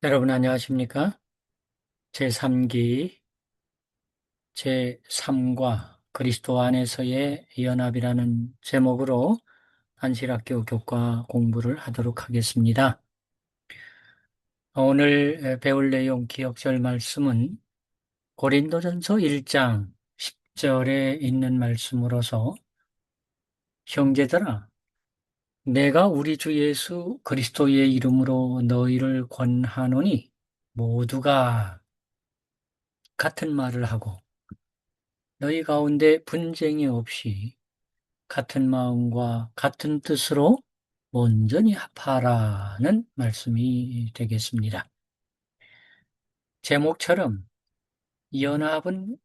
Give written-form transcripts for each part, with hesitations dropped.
여러분 안녕하십니까? 제3기 제3과 그리스도 안에서의 연합이라는 제목으로 안실학교 교과 공부를 하도록 하겠습니다. 오늘 배울 내용 기억절 말씀은 고린도전서 1장 10절에 있는 말씀으로서 형제들아 내가 우리 주 예수 그리스도의 이름으로 너희를 권하노니 모두가 같은 말을 하고 너희 가운데 분쟁이 없이 같은 마음과 같은 뜻으로 온전히 합하라는 말씀이 되겠습니다. 제목처럼 연합은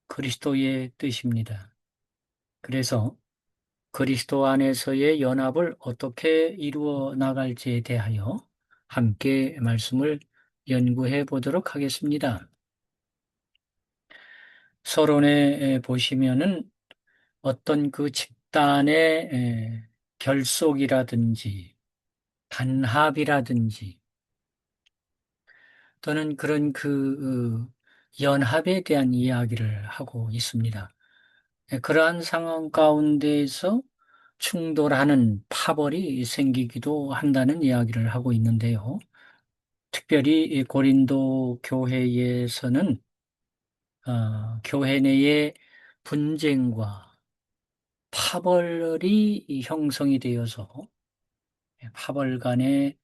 그리스도의 뜻입니다. 그래서 그리스도 안에서의 연합을 어떻게 이루어 나갈지에 대하여 함께 말씀을 연구해 보도록 하겠습니다. 서론에 보시면은 어떤 그 집단의 결속이라든지 단합이라든지 또는 그런 연합에 대한 이야기를 하고 있습니다. 그러한 상황 가운데에서 충돌하는 파벌이 생기기도 한다는 이야기를 하고 있는데요. 특별히 이 고린도 교회에서는 교회 내의 분쟁과 파벌이 형성이 되어서 파벌 간에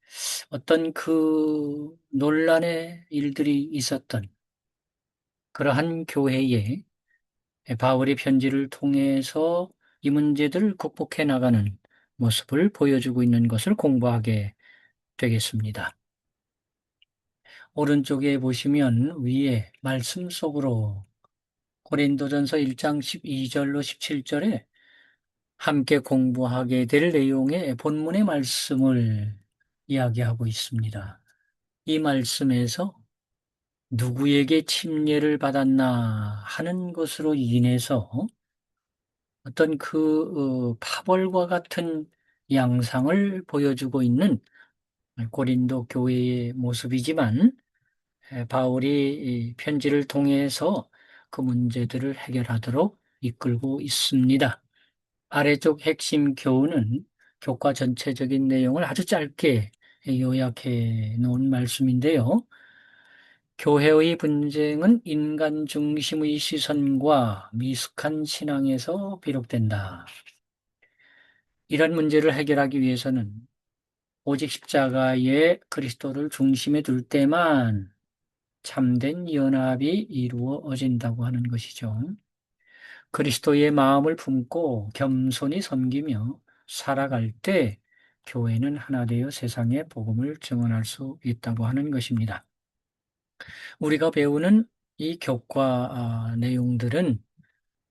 어떤 그 논란의 일들이 있었던 그러한 교회에 바울의 편지를 통해서 이 문제들을 극복해 나가는 모습을 보여주고 있는 것을 공부하게 되겠습니다. 오른쪽에 보시면 위에 말씀 속으로 고린도전서 1장 12절로 17절에 함께 공부하게 될 내용의 본문의 말씀을 이야기하고 있습니다. 이 말씀에서 누구에게 침례를 받았나 하는 것으로 인해서 어떤 파벌과 같은 양상을 보여주고 있는 고린도 교회의 모습이지만 바울이 이 편지를 통해서 그 문제들을 해결하도록 이끌고 있습니다. 아래쪽 핵심 교훈은 교과 전체적인 내용을 아주 짧게 요약해 놓은 말씀인데요. 교회의 분쟁은 인간 중심의 시선과 미숙한 신앙에서 비롯된다. 이런 문제를 해결하기 위해서는 오직 십자가의 그리스도를 중심에 둘 때만 참된 연합이 이루어진다고 하는 것이죠. 그리스도의 마음을 품고 겸손히 섬기며 살아갈 때 교회는 하나 되어 세상에 복음을 증언할 수 있다고 하는 것입니다. 우리가 배우는 이 교과 내용들은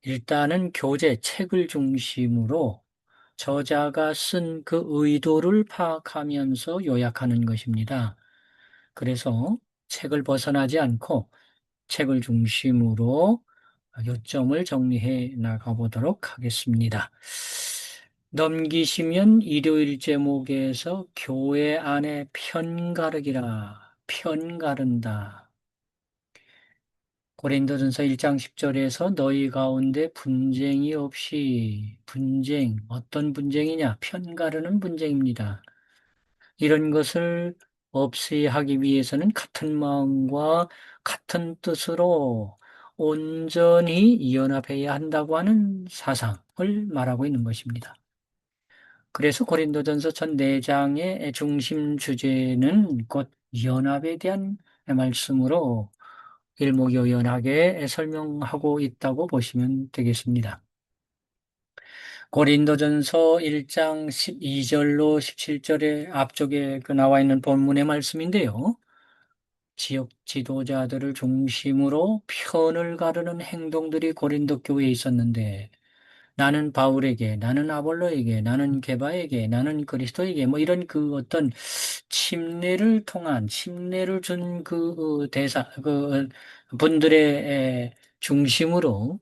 일단은 교재, 책을 중심으로 저자가 쓴 그 의도를 파악하면서 요약하는 것입니다. 그래서 책을 벗어나지 않고 책을 중심으로 요점을 정리해 나가보도록 하겠습니다. 넘기시면 일요일 제목에서 교회 안에 편가르기라, 편가른다. 고린도전서 1장 10절에서 너희 가운데 분쟁이 없이 어떤 분쟁이냐? 편가르는 분쟁입니다. 이런 것을 없애야 하기 위해서는 같은 마음과 같은 뜻으로 온전히 연합해야 한다고 하는 사상을 말하고 있는 것입니다. 그래서 고린도전서 전 4장의 중심 주제는 곧 연합에 대한 말씀으로 일목요연하게 설명하고 있다고 보시면 되겠습니다. 고린도전서 1장 12절로 17절에 앞쪽에 나와 있는 본문의 말씀인데요. 지역 지도자들을 중심으로 편을 가르는 행동들이 고린도 교회에 있었는데 나는 바울에게, 나는 아볼로에게, 나는 게바에게, 나는 그리스도에게 뭐 이런 그 어떤 침례를 준 분들의 중심으로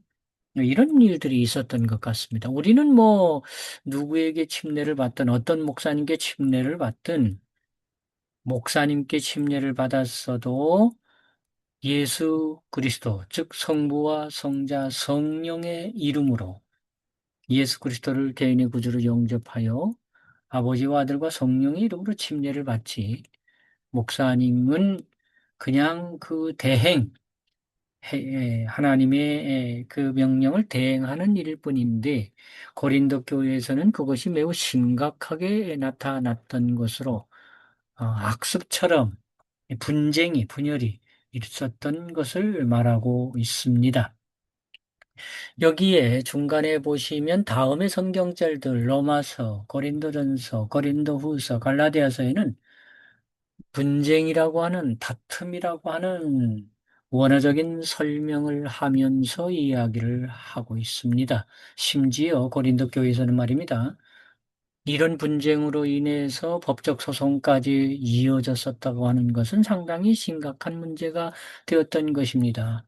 이런 일들이 있었던 것 같습니다. 우리는 뭐 누구에게 침례를 받든 어떤 목사님께 침례를 받든 목사님께 침례를 받았어도 예수 그리스도, 즉 성부와 성자, 성령의 이름으로 예수 그리스도를 개인의 구주로 영접하여 아버지와 아들과 성령의 이름으로 침례를 받지, 목사님은 그냥 그 하나님의 그 명령을 대행하는 일일 뿐인데, 고린도 교회에서는 그것이 매우 심각하게 나타났던 것으로 악습처럼 분열이 있었던 것을 말하고 있습니다. 여기에 중간에 보시면 다음의 성경절들 로마서, 고린도전서, 고린도후서, 갈라디아서에는 분쟁이라고 하는, 다툼이라고 하는 원어적인 설명을 하면서 이야기를 하고 있습니다. 심지어 고린도 교회에서는 말입니다, 이런 분쟁으로 인해서 법적 소송까지 이어졌었다고 하는 것은 상당히 심각한 문제가 되었던 것입니다.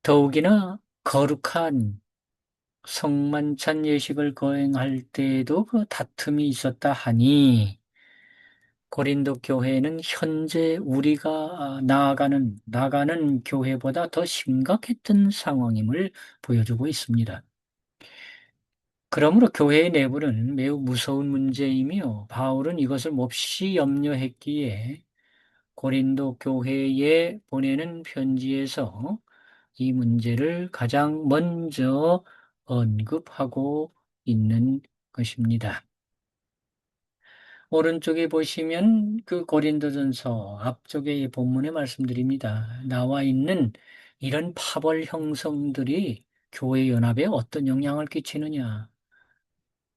더욱이나 거룩한 성만찬 예식을 거행할 때에도 그 다툼이 있었다 하니, 고린도 교회는 현재 우리가 나가는 교회보다 더 심각했던 상황임을 보여주고 있습니다. 그러므로 교회의 내부는 매우 무서운 문제이며, 바울은 이것을 몹시 염려했기에 고린도 교회에 보내는 편지에서 이 문제를 가장 먼저 언급하고 있는 것입니다. 오른쪽에 보시면 그 고린도전서 앞쪽에 이 본문의 말씀드립니다. 나와 있는 이런 파벌 형성들이 교회 연합에 어떤 영향을 끼치느냐.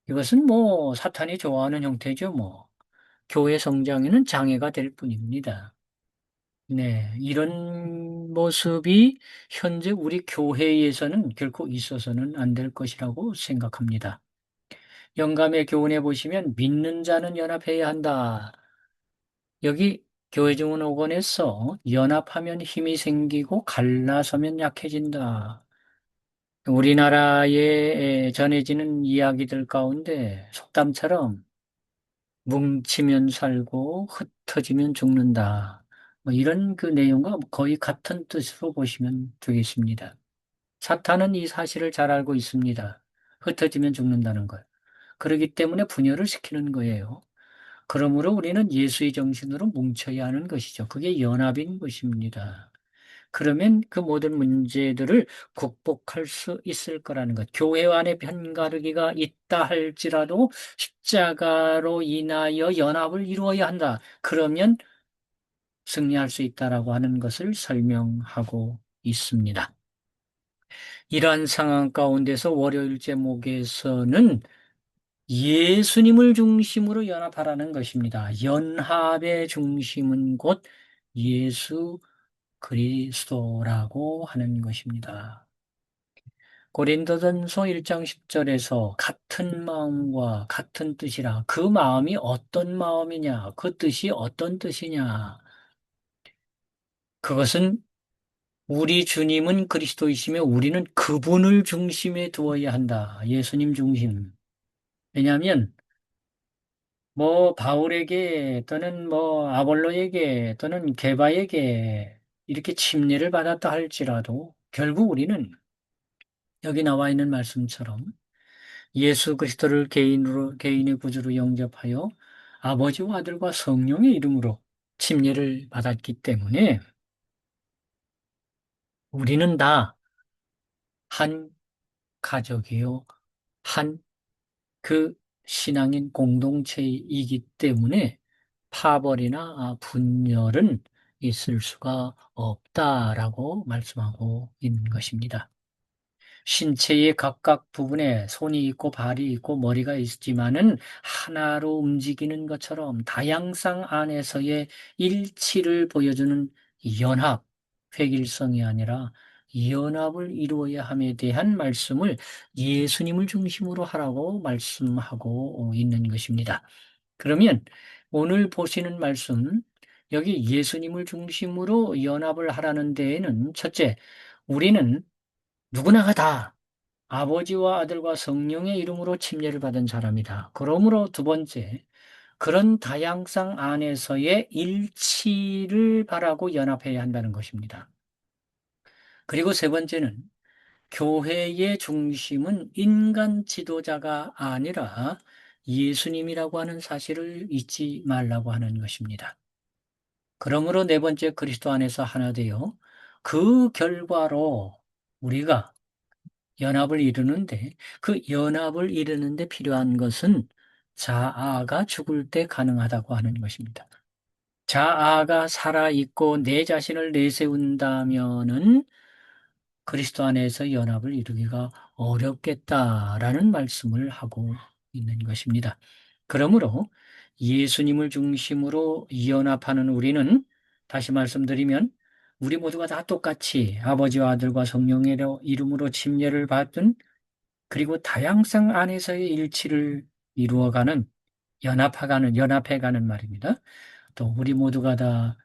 이것은 뭐 사탄이 좋아하는 형태죠. 뭐 교회 성장에는 장애가 될 뿐입니다. 네, 이런 모습이 현재 우리 교회에서는 결코 있어서는 안 될 것이라고 생각합니다. 영감의 교훈에 보시면 믿는 자는 연합해야 한다. 여기 교회 증언 5권에서 연합하면 힘이 생기고 갈라서면 약해진다. 우리나라에 전해지는 이야기들 가운데 속담처럼 뭉치면 살고 흩어지면 죽는다, 뭐 이런 그 내용과 거의 같은 뜻으로 보시면 되겠습니다. 사탄은 이 사실을 잘 알고 있습니다. 흩어지면 죽는다는 걸. 그렇기 때문에 분열을 시키는 거예요. 그러므로 우리는 예수의 정신으로 뭉쳐야 하는 것이죠. 그게 연합인 것입니다. 그러면 그 모든 문제들을 극복할 수 있을 거라는 것. 교회 안에 편가르기가 있다 할지라도 십자가로 인하여 연합을 이루어야 한다. 그러면 승리할 수 있다라고 하는 것을 설명하고 있습니다. 이러한 상황 가운데서 월요일 제목에서는 예수님을 중심으로 연합하라는 것입니다. 연합의 중심은 곧 예수 그리스도라고 하는 것입니다. 고린도전서 1장 10절에서 같은 마음과 같은 뜻이라, 그 마음이 어떤 마음이냐, 그 뜻이 어떤 뜻이냐. 그것은 우리 주님은 그리스도이시며 우리는 그분을 중심에 두어야 한다. 예수님 중심. 왜냐하면 뭐 바울에게 또는 뭐 아볼로에게 또는 게바에게 이렇게 침례를 받았다 할지라도 결국 우리는 여기 나와 있는 말씀처럼 예수 그리스도를 개인의 구주로 영접하여 아버지와 아들과 성령의 이름으로 침례를 받았기 때문에 우리는 다 한 가족이요, 한 그 신앙인 공동체이기 때문에 파벌이나 분열은 있을 수가 없다라고 말씀하고 있는 것입니다. 신체의 각각 부분에 손이 있고 발이 있고 머리가 있지만은 하나로 움직이는 것처럼 다양성 안에서의 일치를 보여주는 연합, 획일성이 아니라 연합을 이루어야 함에 대한 말씀을 예수님을 중심으로 하라고 말씀하고 있는 것입니다. 그러면 오늘 보시는 말씀, 여기 예수님을 중심으로 연합을 하라는 데에는 첫째, 우리는 누구나가 다 아버지와 아들과 성령의 이름으로 침례를 받은 사람이다. 그러므로 두 번째, 그런 다양성 안에서의 일치를 바라고 연합해야 한다는 것입니다. 그리고 세 번째는 교회의 중심은 인간 지도자가 아니라 예수님이라고 하는 사실을 잊지 말라고 하는 것입니다. 그러므로 네 번째 그리스도 안에서 하나 되어 그 결과로 우리가 연합을 이루는데 그 연합을 이루는데 필요한 것은 자아가 죽을 때 가능하다고 하는 것입니다. 자아가 살아있고 내 자신을 내세운다면은 그리스도 안에서 연합을 이루기가 어렵겠다라는 말씀을 하고 있는 것입니다. 그러므로 예수님을 중심으로 연합하는 우리는 다시 말씀드리면 우리 모두가 다 똑같이 아버지와 아들과 성령의 이름으로 침례를 받은 그리고 다양성 안에서의 일치를 이루어가는 연합해가는 말입니다. 또 우리 모두가 다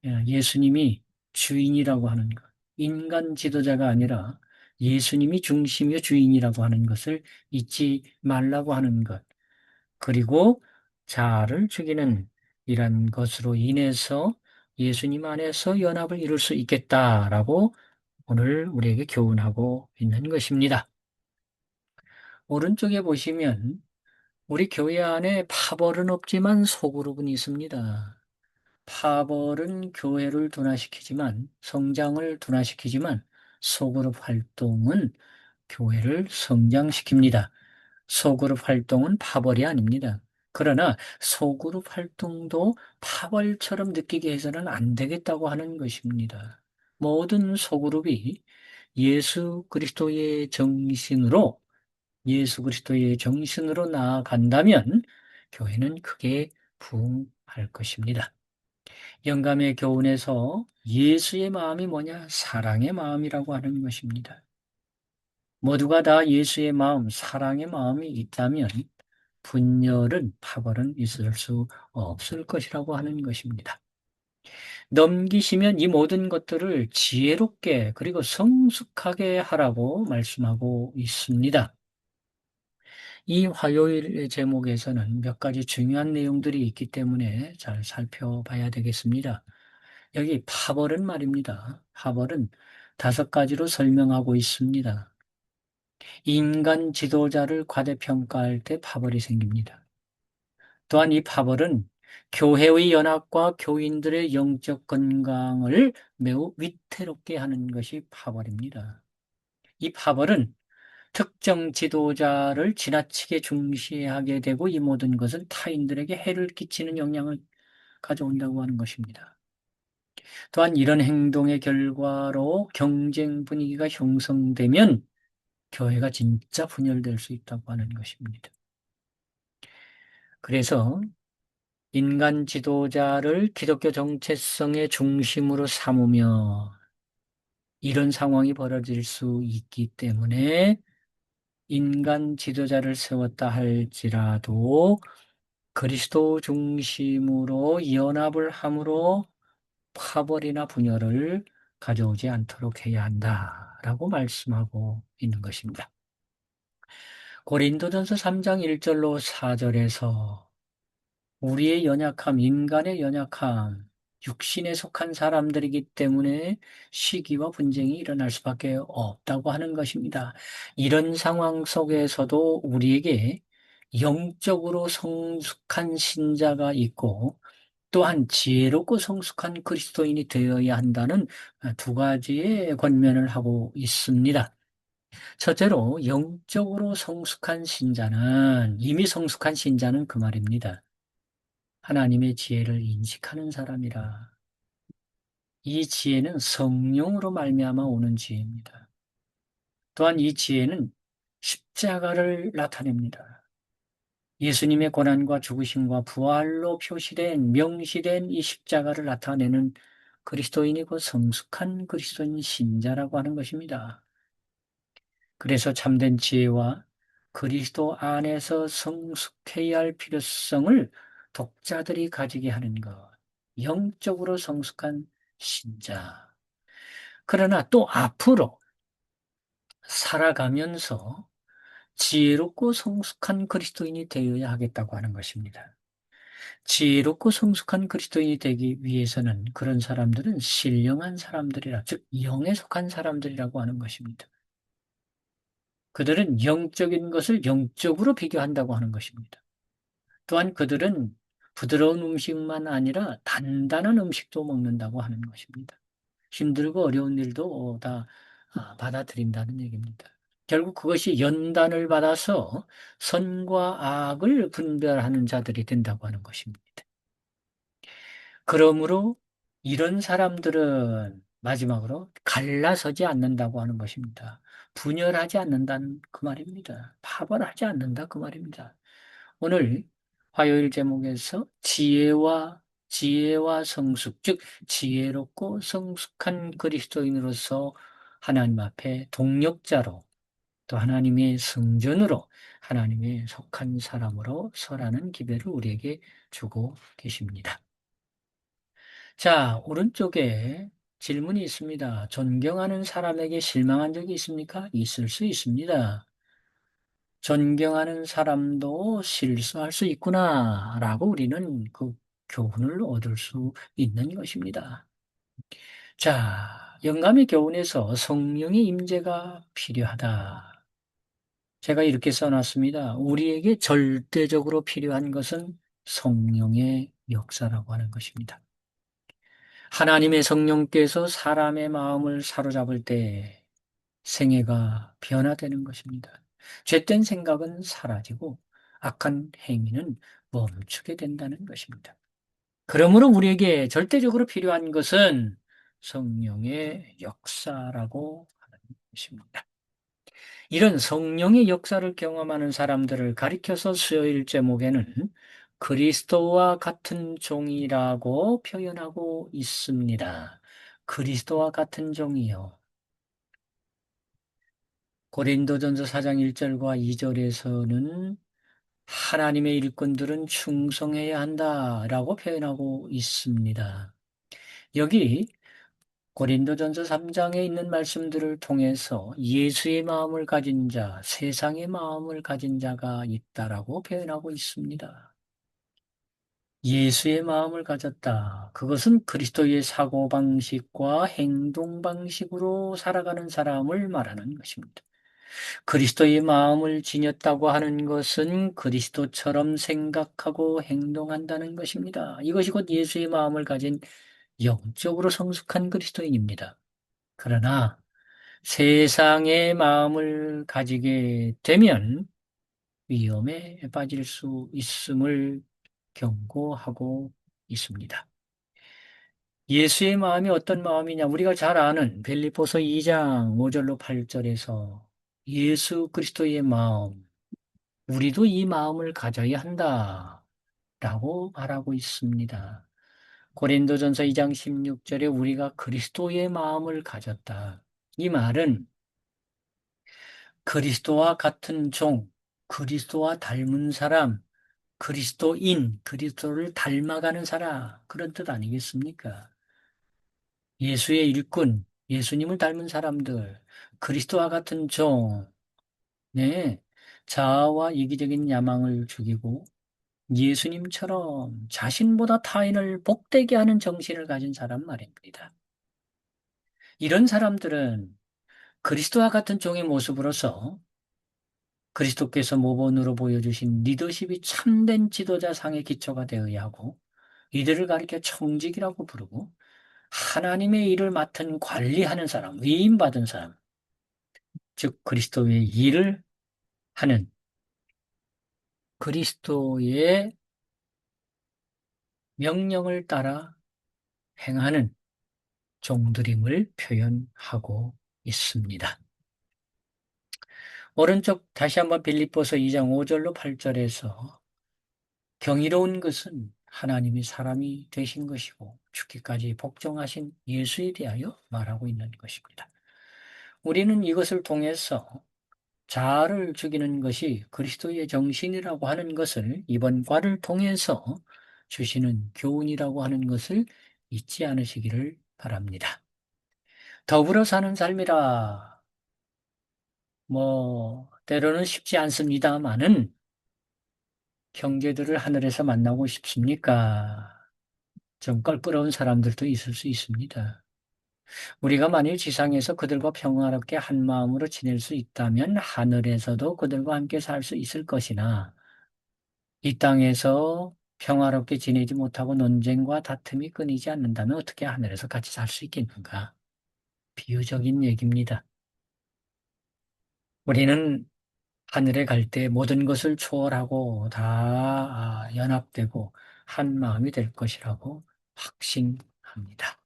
예수님이 주인이라고 하는 것, 인간 지도자가 아니라 예수님이 중심이요 주인이라고 하는 것을 잊지 말라고 하는 것, 그리고 자아를 죽이는 이런 것으로 인해서 예수님 안에서 연합을 이룰 수 있겠다라고 오늘 우리에게 교훈하고 있는 것입니다. 오른쪽에 보시면 우리 교회 안에 파벌은 없지만 소그룹은 있습니다. 파벌은 교회를 둔화시키지만, 성장을 둔화시키지만, 소그룹 활동은 교회를 성장시킵니다. 소그룹 활동은 파벌이 아닙니다. 그러나 소그룹 활동도 파벌처럼 느끼게 해서는 안 되겠다고 하는 것입니다. 모든 소그룹이 예수 그리스도의 정신으로 예수 그리스도의 정신으로 나아간다면 교회는 크게 부흥할 것입니다. 영감의 교훈에서 예수의 마음이 뭐냐? 사랑의 마음이라고 하는 것입니다. 모두가 다 예수의 마음, 사랑의 마음이 있다면 분열은, 파벌은 있을 수 없을 것이라고 하는 것입니다. 넘기시면 이 모든 것들을 지혜롭게 그리고 성숙하게 하라고 말씀하고 있습니다. 이 화요일 제목에서는 몇 가지 중요한 내용들이 있기 때문에 잘 살펴봐야 되겠습니다. 여기 파벌은 말입니다. 파벌은 5가지로 설명하고 있습니다. 인간 지도자를 과대평가할 때 파벌이 생깁니다. 또한 이 파벌은 교회의 연합과 교인들의 영적 건강을 매우 위태롭게 하는 것이 파벌입니다. 이 파벌은 특정 지도자를 지나치게 중시하게 되고 이 모든 것은 타인들에게 해를 끼치는 영향을 가져온다고 하는 것입니다. 또한 이런 행동의 결과로 경쟁 분위기가 형성되면 교회가 진짜 분열될 수 있다고 하는 것입니다. 그래서 인간 지도자를 기독교 정체성의 중심으로 삼으며 이런 상황이 벌어질 수 있기 때문에 인간 지도자를 세웠다 할지라도 그리스도 중심으로 연합을 함으로 파벌이나 분열을 가져오지 않도록 해야 한다라고 말씀하고 있는 것입니다. 고린도전서 3장 1절로 4절에서 우리의 연약함, 인간의 연약함, 육신에 속한 사람들이기 때문에 시기와 분쟁이 일어날 수밖에 없다고 하는 것입니다. 이런 상황 속에서도 우리에게 영적으로 성숙한 신자가 있고 또한 지혜롭고 성숙한 그리스도인이 되어야 한다는 2가지의 권면을 하고 있습니다. 첫째로 영적으로 성숙한 신자는 이미 성숙한 신자는 그 말입니다. 하나님의 지혜를 인식하는 사람이라. 이 지혜는 성령으로 말미암아 오는 지혜입니다. 또한 이 지혜는 십자가를 나타냅니다. 예수님의 고난과 죽으심과 부활로 표시된 명시된 이 십자가를 나타내는 그리스도인이 곧 성숙한 그리스도인 신자라고 하는 것입니다. 그래서 참된 지혜와 그리스도 안에서 성숙해야 할 필요성을 독자들이 가지게 하는 것. 영적으로 성숙한 신자. 그러나 또 앞으로 살아가면서 지혜롭고 성숙한 그리스도인이 되어야 하겠다고 하는 것입니다. 지혜롭고 성숙한 그리스도인이 되기 위해서는 그런 사람들은 신령한 사람들이라, 즉 영에 속한 사람들이라고 하는 것입니다. 그들은 영적인 것을 영적으로 비교한다고 하는 것입니다. 또한 그들은 부드러운 음식만 아니라 단단한 음식도 먹는다고 하는 것입니다. 힘들고 어려운 일도 다 받아들인다는 얘기입니다. 결국 그것이 연단을 받아서 선과 악을 분별하는 자들이 된다고 하는 것입니다. 그러므로 이런 사람들은 마지막으로 갈라서지 않는다고 하는 것입니다. 분열하지 않는다는 그 말입니다. 파벌하지 않는다 그 말입니다. 오늘 화요일 제목에서 지혜와 성숙, 즉 지혜롭고 성숙한 그리스도인으로서 하나님 앞에 동력자로, 또 하나님의 성전으로, 하나님의 속한 사람으로 서라는 기회를 우리에게 주고 계십니다. 자, 오른쪽에 질문이 있습니다. 존경하는 사람에게 실망한 적이 있습니까? 있을 수 있습니다. 존경하는 사람도 실수할 수 있구나라고 우리는 그 교훈을 얻을 수 있는 것입니다. 자, 영감의 교훈에서 성령의 임재가 필요하다. 제가 이렇게 써놨습니다. 우리에게 절대적으로 필요한 것은 성령의 역사라고 하는 것입니다. 하나님의 성령께서 사람의 마음을 사로잡을 때 생애가 변화되는 것입니다. 죄된 생각은 사라지고 악한 행위는 멈추게 된다는 것입니다. 그러므로 우리에게 절대적으로 필요한 것은 성령의 역사라고 하는 것입니다. 이런 성령의 역사를 경험하는 사람들을 가리켜서 수요일 제목에는 그리스도와 같은 종이라고 표현하고 있습니다. 그리스도와 같은 종이요. 고린도전서 4장 1절과 2절에서는 하나님의 일꾼들은 충성해야 한다라고 표현하고 있습니다. 여기 고린도전서 3장에 있는 말씀들을 통해서 예수의 마음을 가진 자, 세상의 마음을 가진 자가 있다라고 표현하고 있습니다. 예수의 마음을 가졌다. 그것은 그리스도의 사고방식과 행동방식으로 살아가는 사람을 말하는 것입니다. 그리스도의 마음을 지녔다고 하는 것은 그리스도처럼 생각하고 행동한다는 것입니다. 이것이 곧 예수의 마음을 가진 영적으로 성숙한 그리스도인입니다. 그러나 세상의 마음을 가지게 되면 위험에 빠질 수 있음을 경고하고 있습니다. 예수의 마음이 어떤 마음이냐? 우리가 잘 아는 빌립보서 2장 5절로 8절에서 예수 그리스도의 마음, 우리도 이 마음을 가져야 한다라고 말하고 있습니다. 고린도전서 2장 16절에 우리가 그리스도의 마음을 가졌다. 이 말은 그리스도와 같은 종, 그리스도와 닮은 사람, 그리스도인, 그리스도를 닮아가는 사람, 그런 뜻 아니겠습니까? 예수의 일꾼, 예수님을 닮은 사람들, 그리스도와 같은 종, 네, 자아와 이기적인 야망을 죽이고 예수님처럼 자신보다 타인을 복되게 하는 정신을 가진 사람 말입니다. 이런 사람들은 그리스도와 같은 종의 모습으로서 그리스도께서 모본으로 보여주신 리더십이 참된 지도자 상의 기초가 되어야 하고, 이들을 가리켜 청직이라고 부르고, 하나님의 일을 맡은 관리하는 사람, 위임받은 사람, 즉 그리스도의 일을 하는, 그리스도의 명령을 따라 행하는 종들임을 표현하고 있습니다. 오른쪽 다시 한번 빌립보서 2장 5절로 8절에서 경이로운 것은 하나님이 사람이 되신 것이고 죽기까지 복종하신 예수에 대하여 말하고 있는 것입니다. 우리는 이것을 통해서 자아를 죽이는 것이 그리스도의 정신이라고 하는 것을 이번 과를 통해서 주시는 교훈이라고 하는 것을 잊지 않으시기를 바랍니다. 더불어 사는 삶이라 때로는 쉽지 않습니다만은 형제들을 하늘에서 만나고 싶습니까? 좀 껄끄러운 사람들도 있을 수 있습니다. 우리가 만일 지상에서 그들과 평화롭게 한 마음으로 지낼 수 있다면 하늘에서도 그들과 함께 살 수 있을 것이나 이 땅에서 평화롭게 지내지 못하고 논쟁과 다툼이 끊이지 않는다면 어떻게 하늘에서 같이 살 수 있겠는가? 비유적인 얘기입니다. 우리는 하늘에 갈 때 모든 것을 초월하고 다 연합되고 한 마음이 될 것이라고 확신합니다.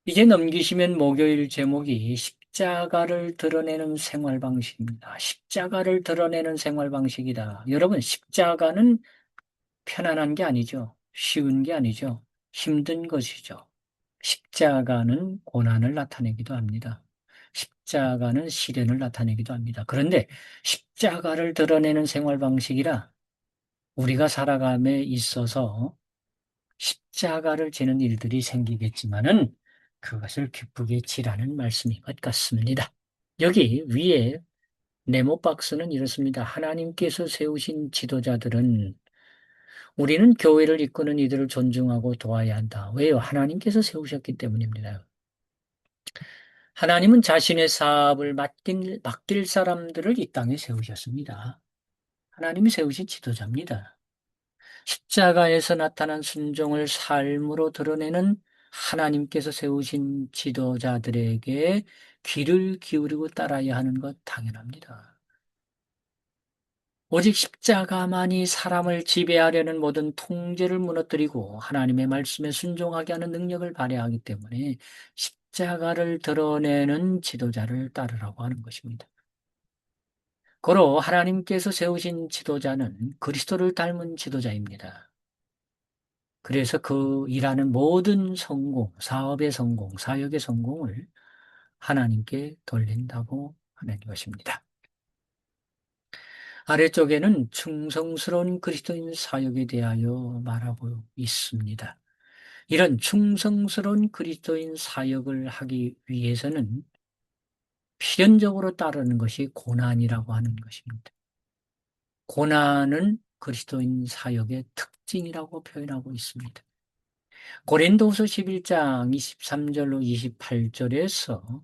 이제 넘기시면 목요일 제목이 십자가를 드러내는 생활 방식입니다. 십자가를 드러내는 생활 방식이다. 여러분, 십자가는 편안한 게 아니죠. 쉬운 게 아니죠. 힘든 것이죠. 십자가는 고난을 나타내기도 합니다. 십자가는 시련을 나타내기도 합니다. 그런데 십자가를 드러내는 생활 방식이라 우리가 살아감에 있어서 십자가를 지는 일들이 생기겠지만은 그것을 기쁘게 지라는 말씀인 것 같습니다. 여기 위에 네모 박스는 이렇습니다. 하나님께서 세우신 지도자들은 우리는 교회를 이끄는 이들을 존중하고 도와야 한다. 왜요? 하나님께서 세우셨기 때문입니다. 하나님은 자신의 사업을 맡길 사람들을 이 땅에 세우셨습니다. 하나님이 세우신 지도자입니다. 십자가에서 나타난 순종을 삶으로 드러내는 하나님께서 세우신 지도자들에게 귀를 기울이고 따라야 하는 것 당연합니다. 오직 십자가만이 사람을 지배하려는 모든 통제를 무너뜨리고 하나님의 말씀에 순종하게 하는 능력을 발휘하기 때문에 십자가를 드러내는 지도자를 따르라고 하는 것입니다. 고로 하나님께서 세우신 지도자는 그리스도를 닮은 지도자입니다. 그래서 그 일하는 모든 성공, 사업의 성공, 사역의 성공을 하나님께 돌린다고 하는 것입니다. 아래쪽에는 충성스러운 그리스도인 사역에 대하여 말하고 있습니다. 이런 충성스러운 그리스도인 사역을 하기 위해서는 필연적으로 따르는 것이 고난이라고 하는 것입니다. 고난은 그리스도인 사역의 특징이라고 표현하고 있습니다. 고린도후서 11장 23절로 28절에서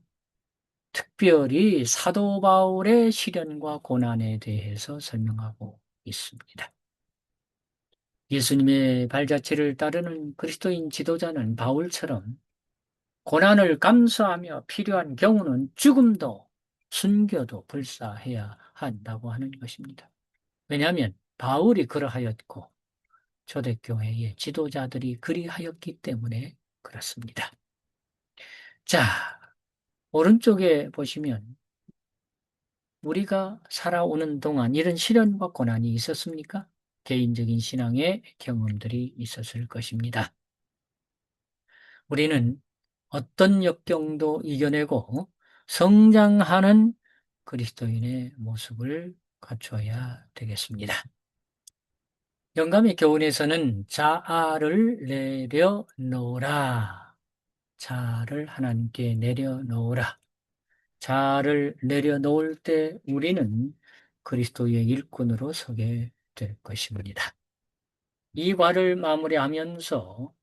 특별히 사도 바울의 시련과 고난에 대해서 설명하고 있습니다. 예수님의 발자취를 따르는 그리스도인 지도자는 바울처럼 고난을 감수하며 필요한 경우는 죽음도 순교도 불사해야 한다고 하는 것입니다. 왜냐하면 바울이 그러하였고 초대교회의 지도자들이 그리하였기 때문에 그렇습니다. 자, 오른쪽에 보시면 우리가 살아오는 동안 이런 시련과 고난이 있었습니까? 개인적인 신앙의 경험들이 있었을 것입니다. 우리는 어떤 역경도 이겨내고 성장하는 그리스도인의 모습을 갖춰야 되겠습니다. 영감의 교훈에서는 자아를 내려놓으라. 자아를 하나님께 내려놓으라. 자아를 내려놓을 때 우리는 그리스도의 일꾼으로 서게 될 것입니다. 이 과를 마무리하면서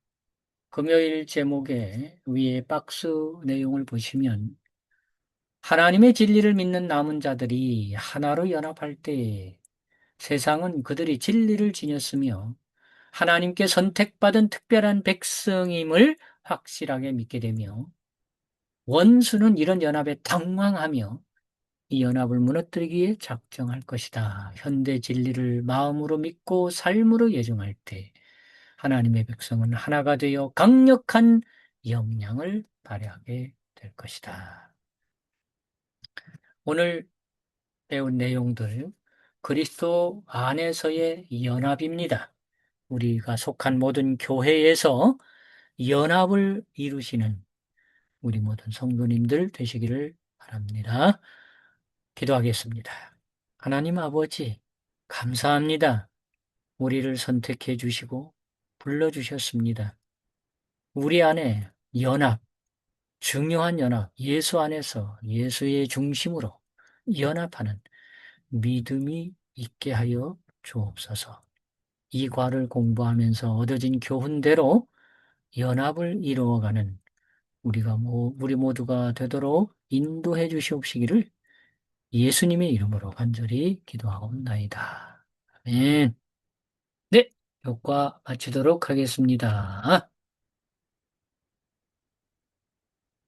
금요일 제목의 위에 박스 내용을 보시면 하나님의 진리를 믿는 남은 자들이 하나로 연합할 때 세상은 그들이 진리를 지녔으며 하나님께 선택받은 특별한 백성임을 확실하게 믿게 되며 원수는 이런 연합에 당황하며 이 연합을 무너뜨리기에 작정할 것이다. 현대 진리를 마음으로 믿고 삶으로 예정할 때 하나님의 백성은 하나가 되어 강력한 영향을 발휘하게 될 것이다. 오늘 배운 내용들 그리스도 안에서의 연합입니다. 우리가 속한 모든 교회에서 연합을 이루시는 우리 모든 성도님들 되시기를 바랍니다. 기도하겠습니다. 하나님 아버지, 감사합니다. 우리를 선택해 주시고 불러주셨습니다. 우리 안에 연합, 중요한 연합, 예수 안에서 예수의 중심으로 연합하는 믿음이 있게 하여 주옵소서. 이 과를 공부하면서 얻어진 교훈대로 연합을 이루어가는 우리 모두가 되도록 인도해 주시옵시기를 예수님의 이름으로 간절히 기도하옵나이다. 아멘. 네, 교과 마치도록 하겠습니다.